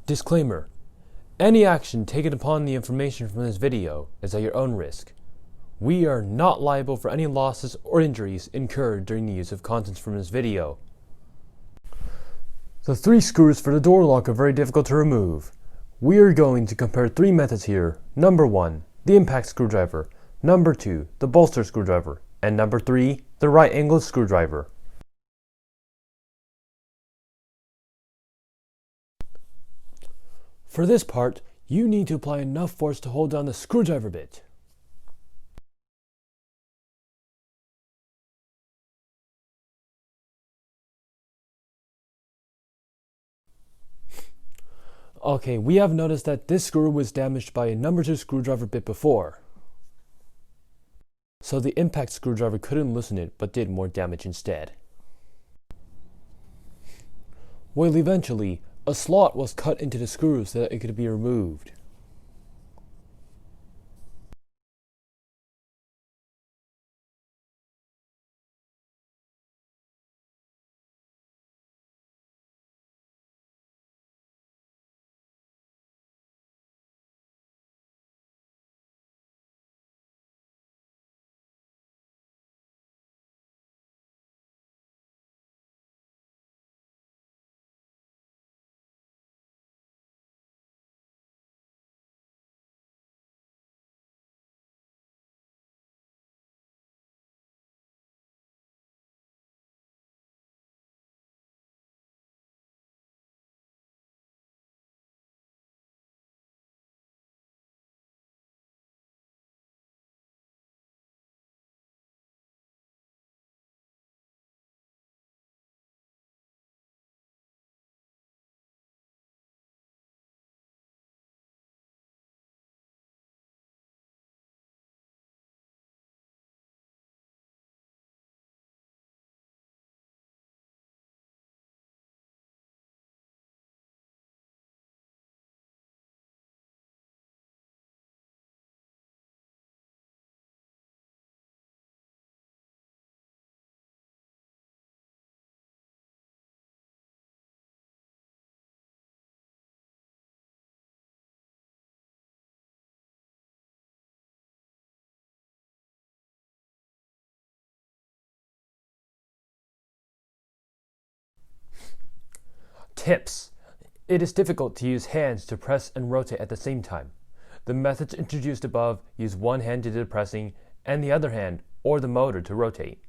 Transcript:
Disclaimer: any action taken upon the information from this video is at your own risk. We are not liable for any losses or injuries incurred during the use of contents from this video. The 3 screws for the door lock are very difficult to remove. We are going to compare 3 methods here. Number 1, the impact screwdriver. Number 2, the bolster screwdriver. And number 3, the right-angled screwdriver. For this part, you need to apply enough force to hold down the screwdriver bit. Okay, we have noticed that this screw was damaged by a number 2 screwdriver bit before. So the impact screwdriver couldn't loosen it, but did more damage instead. Well, eventually, a slot was cut into the screw so that it could be removed. Tips: it is difficult to use hands to press and rotate at the same time. The methods introduced above use one hand to do the pressing and the other hand or the motor to rotate.